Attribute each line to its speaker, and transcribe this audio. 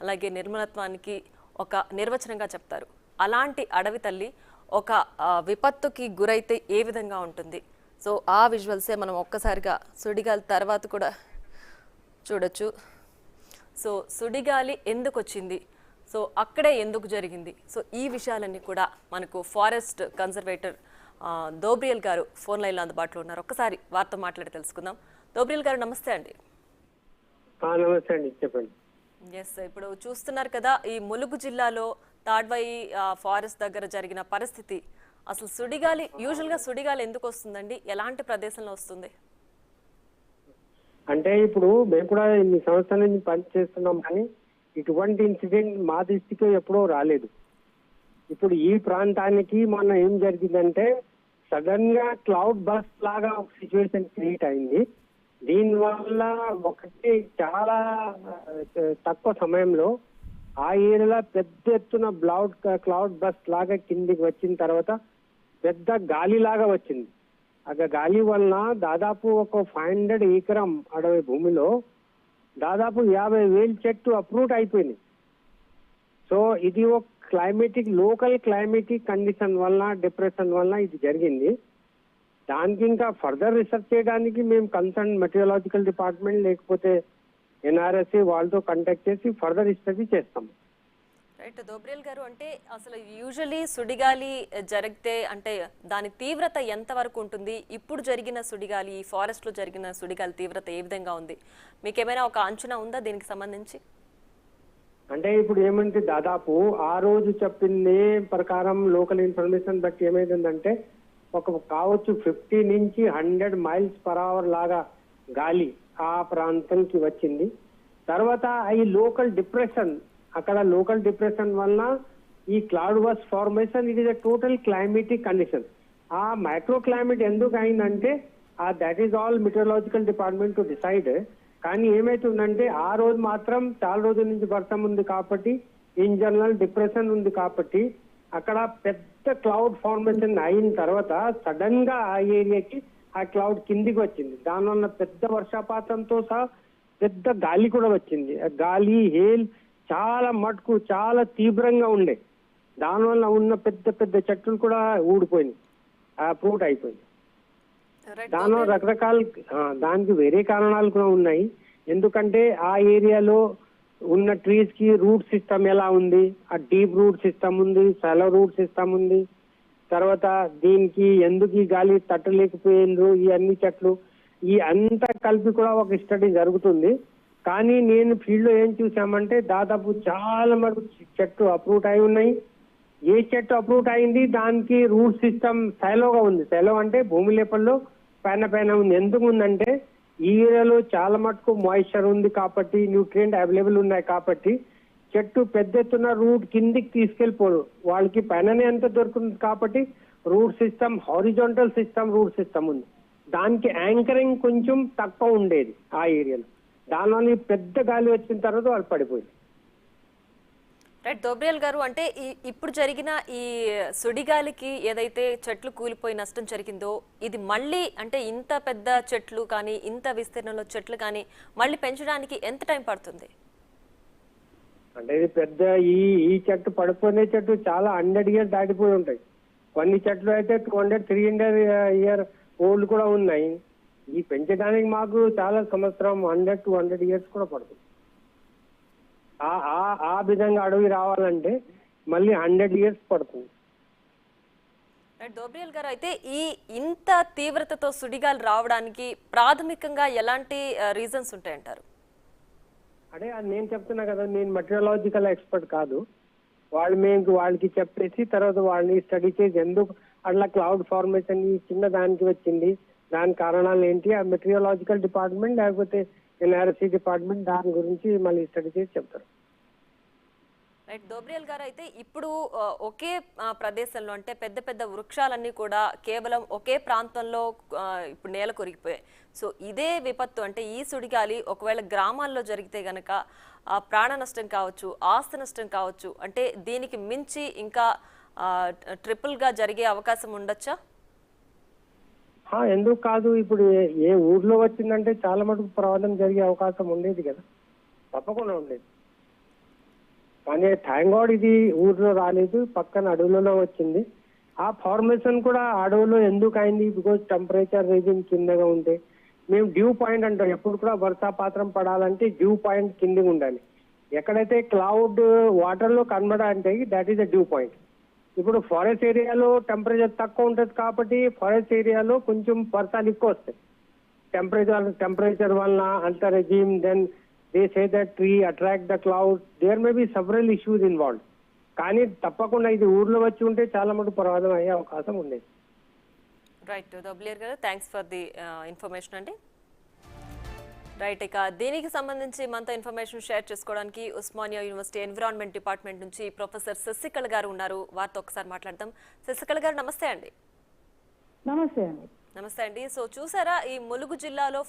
Speaker 1: అలాగే నిర్మలత్వానికి ఒక నిర్వచనంగా చెప్తారు. అలాంటి అడవి తల్లి ఒక విపత్తుకి గురైతే ఏ విధంగా ఉంటుంది? సో ఆ విజువల్సే మనం ఒక్కసారిగా సుడిగాలి తర్వాత కూడా చూడొచ్చు. సో సుడిగాలి ఎందుకు వచ్చింది, సో అక్కడే ఎందుకు జరిగింది, సో ఈ విషయాలన్నీ కూడా మనకు ఫారెస్ట్ కన్జర్వేటర్ దోబ్రియల్ గారు ఫోన్ లైన్లో అందుబాటులో ఉన్నారు. ఒక్కసారి వారితో మాట్లాడి తెలుసుకుందాం. దోబ్రియల్ గారు నమస్తే అండి.
Speaker 2: నమస్తే అండి, చెప్పండి.
Speaker 1: ఎస్, ఇప్పుడు చూస్తున్నారు కదా ఈ ములుగు జిల్లాలో తాడ్వాయి ఫారెస్ట్ దగ్గర జరిగిన పరిస్థితి. అసలు సుడిగాలి యూజువల్గా సుడిగాలి ఎందుకు వస్తుందండి, ఎలాంటి ప్రదేశంలో వస్తుంది?
Speaker 2: అంటే ఇప్పుడు మేము కూడా ఇన్ని సంవత్సరాల నుంచి పనిచేస్తున్నాం, కానీ ఇటువంటి ఇన్సిడెంట్ మా దృష్టికి ఎప్పుడూ రాలేదు. ఇప్పుడు ఈ ప్రాంతానికి మొన్న ఏం జరిగిందంటే సడన్ గా క్లౌడ్ బస్ లాగా ఒక సిచ్యువేషన్ క్రియేట్ అయింది. దీనివల్ల ఒకటి చాలా తక్కువ సమయంలో ఆ ఏరియాలో పెద్ద ఎత్తున క్లౌడ్ బస్ లాగా కిందికి వచ్చిన తర్వాత పెద్ద గాలి లాగా వచ్చింది. ఆ గాలి వలన దాదాపు ఒక 500 ఎకరం అడవి భూమిలో దాదాపు 50,000 చెట్టు అప్రూట్ అయిపోయింది. సో ఇది ఒక లోకల్ క్లైమేటిక్ కండిషన్ వలన, డిప్రెషన్ వలన ఇది జరిగింది. దానికి ఇంకా ఫర్దర్ రీసెర్చ్ చేయడానికి మేము కన్సర్న్ మెటీరియాలజికల్ డిపార్ట్మెంట్ లేకపోతే ఎన్ఆర్ఎస్సి వాళ్ళతో కాంటాక్ట్ చేసి ఫర్దర్ స్టడీ చేస్తాం.
Speaker 1: రైట్ దోబ్రియల్ గారు, అంటే అసలు యూజువల్లీ సుడిగాలి జరిగితే అంటే దాని తీవ్రత ఎంత వరకు ఉంటుంది? ఇప్పుడు జరిగిన సుడిగాలి, ఈ ఫారెస్ట్ లో జరిగిన సుడిగాలి తీవ్రత ఏ విధంగా ఉంది? మీకు ఏమైనా ఒక అంచనా ఉందా దీనికి సంబంధించి?
Speaker 2: అంటే ఇప్పుడు ఏమంటే దాదాపు ఆ రోజు చెప్పింది ప్రకారం లోకల్ ఇన్ఫర్మేషన్ బట్టి ఏమైందంటే కావచ్చు 50 నుంచి 100 మైల్స్ పర్ అవర్ లాగా గాలి ఆ ప్రాంతానికి వచ్చింది. తర్వాత ఈ లోకల్ డిప్రెషన్, అక్కడ లోకల్ డిప్రెషన్ వలన ఈ cloud bus formation, it is a total climatic condition. ఆ మైక్రో క్లైమేట్ ఎందుకు అయిందంటే that is all meteorological department to decide. కానీ ఏమైతుందంటే ఆ రోజు మాత్రం చాలా రోజుల నుంచి వర్షం ఉంది కాబట్టి, ఇన్ జనరల్ డిప్రెషన్ ఉంది కాబట్టి అక్కడ పెద్ద క్లౌడ్ ఫార్మేషన్ అయిన తర్వాత సడన్ గా ఆ ఏరియాకి ఆ క్లౌడ్ కిందికి వచ్చింది. దానివల్ల పెద్ద వర్షపాతంతో సహా పెద్ద గాలి కూడా వచ్చింది. గాలి హేల్ చాలా మటుకు చాలా తీవ్రంగా ఉండే. దానివల్ల ఉన్న పెద్ద పెద్ద చెట్లు కూడా ఊడిపోయింది, అప్రూట్ అయిపోయింది. దానిలో రకరకాల దానికి వేరే కారణాలు కూడా ఉన్నాయి. ఎందుకంటే ఆ ఏరియాలో ఉన్న ట్రీస్ కి రూట్ సిస్టమ్ ఎలా ఉంది, ఆ డీప్ రూట్ సిస్టమ్ ఉంది, షాలో రూట్ సిస్టమ్ ఉంది. తర్వాత దీనికి ఎందుకు ఈ గాలి తట్టలేకపోయిండ్రు ఈ అన్ని చెట్లు, ఈ అంతా కలిపి కూడా ఒక స్టడీ జరుగుతుంది. కానీ నేను ఫీల్డ్ లో ఏం చూసామంటే దాదాపు చాలా మటుకు చెట్లు అప్రూట్ అయి ఉన్నాయి. ఏ చెట్టు అప్రూట్ అయింది దానికి రూట్ సిస్టమ్ శైలోగా ఉంది. శైలో అంటే భూమి లేపల్లో పైన ఉంది. ఎందుకు ఉందంటే ఈ ఏరియాలో చాలా మటుకు మాయిశ్చర్ ఉంది కాబట్టి, న్యూట్రియంట్ అవైలబుల్ ఉన్నాయి కాబట్టి చెట్టు పెద్ద ఎత్తున రూట్ కిందికి తీసుకెళ్ళిపోదు, వాళ్ళకి పైననే ఎంత దొరుకుతుంది కాబట్టి root system horizontal system root system ఉంది. దానికి యాంకరింగ్ కొంచెం తక్కువ ఉండేది ఆ ఏరియాలో. దానివల్ల పెద్ద గాలి వచ్చిన తర్వాత వాళ్ళు పడిపోయింది.
Speaker 1: రైట్ దోబ్రియల్ గారు, అంటే ఇప్పుడు జరిగిన ఈ సుడిగాలికి ఏదైతే చెట్లు కూలిపోయి నష్టం జరిగిందో ఇది మళ్ళీ అంటే ఇంత పెద్ద చెట్లు కానీ ఇంత విస్తీర్ణంలో చెట్లు కానీ మళ్ళీ పెంచడానికి ఎంత టైం పడుతుంది?
Speaker 2: అంటే ఇది పెద్ద ఈ చెట్టు పడిపోయిన చెట్టు చాలా 100 ఇయర్స్ దాటిపోయి ఉంటాయి. కొన్ని చెట్లు అయితే 200-300 ఇయర్ ఓల్డ్ కూడా ఉన్నాయి. ఈ పెంచడానికి మాకు చాలా సంవత్సరం 100-200 ఇయర్స్ కూడా పడుతుంది. ఆ విధంగా అడవి రావాలంటే మళ్ళీ 100 ఇయర్స్ పడుతుంది.
Speaker 1: దోబ్రియల్ గారు, అయితే ఇంత తీవ్రతతో సుడిగాలి రావడానికి ప్రాథమికంగా ఎలాంటి రీజన్స్ ఉంటాయంటారు?
Speaker 2: అదే నేను చెప్తున్నా కదా, నేను మెటీరియాలజికల్ ఎక్స్పర్ట్ కాదు. వాళ్ళకి చెప్పేసి తర్వాత వాళ్ళని స్టడీ చేసి ఎందుకు అట్లా క్లౌడ్ ఫార్మేషన్ ఈ చిన్న దానికి వచ్చింది, దాని కారణాలు ఏంటి, ఆ మెటీరియాలజికల్ డిపార్ట్మెంట్ లేకపోతే ఎన్ఆర్ఎస్సి డిపార్ట్మెంట్ దాని గురించి మళ్ళీ స్టడీ చేసి చెప్తారు.
Speaker 1: రైట్ దోబ్రియల్ గారు, అయితే ఇప్పుడు ఒకే ప్రదేశంలో అంటే పెద్ద పెద్ద వృక్షాలన్నీ కూడా కేవలం ఒకే ప్రాంతంలో ఇప్పుడు నేల కొరిగిపోయాయి. సో ఇదే విపత్తు అంటే ఈ సుడిగాలి ఒకవేళ గ్రామాల్లో జరిగితే గనక ప్రాణ నష్టం కావచ్చు, ఆస్తి నష్టం కావచ్చు, అంటే దీనికి మించి ఇంకా ట్రిపుల్ గా జరిగే అవకాశం ఉండొచ్చా?
Speaker 2: ఎందుకు కాదు, ఇప్పుడు ఏ ఊర్లో వచ్చిందంటే చాలా మటుకు ప్రమాదం జరిగే అవకాశం ఉండేది కదా, తప్పకుండా ఉండేది. కానీ థ్యాంక్ గాడ్ ఇది ఊర్లో రాలేదు, పక్కన అడవులలో వచ్చింది. ఆ ఫార్మేషన్ కూడా అడవులో ఎందుకు అయింది? బికాజ్ టెంపరేచర్ రీజింగ్ కిందగా ఉంటే మేము డ్యూ పాయింట్ అంటాం. ఎప్పుడు కూడా వర్షాపాతం పడాలంటే డ్యూ పాయింట్ కిందగా ఉండాలి. ఎక్కడైతే క్లౌడ్ వాటర్ లో కన్వర్ట్ అంటే that is the dew point. ఇప్పుడు ఫారెస్ట్ ఏరియాలో టెంపరేచర్ తక్కువ ఉంటుంది కాబట్టి ఫారెస్ట్ ఏరియాలో కొంచెం వర్షాలు ఎక్కువ వస్తాయి. టెంపరేచర్ వలన అంత regime, then they say that tree attract the cloud, there may be several issues involved. కానీ తప్పకుండా ఇది ఊర్లో వచ్చి ఉంటే చాలా మటుకు ప్రమాదం అయ్యే అవకాశం ఉండేది.
Speaker 1: రైట్ డబ్ల్యూఆర్ గారు, థ్యాంక్స్ ఫర్ ది ఇన్ఫర్మేషన్ అండి. రైట్, ఇక దీనికి సంబంధించి మనతో ఇన్ఫర్మేషన్ షేర్ చేసుకోవడానికి ఉస్మానియా యూనివర్సిటీ ఎన్విరాన్మెంట్ డిపార్ట్మెంట్ నుంచి ప్రొఫెసర్ శశికళ గారు ఉన్నారు. వారితో ఒకసారి మాట్లాడదాం. శశికళ గారు నమస్తే అండి.
Speaker 3: నమస్తే అండి.
Speaker 1: నమస్తే అండి. సో చూసారా, ఈ ములుగు జిల్లాలో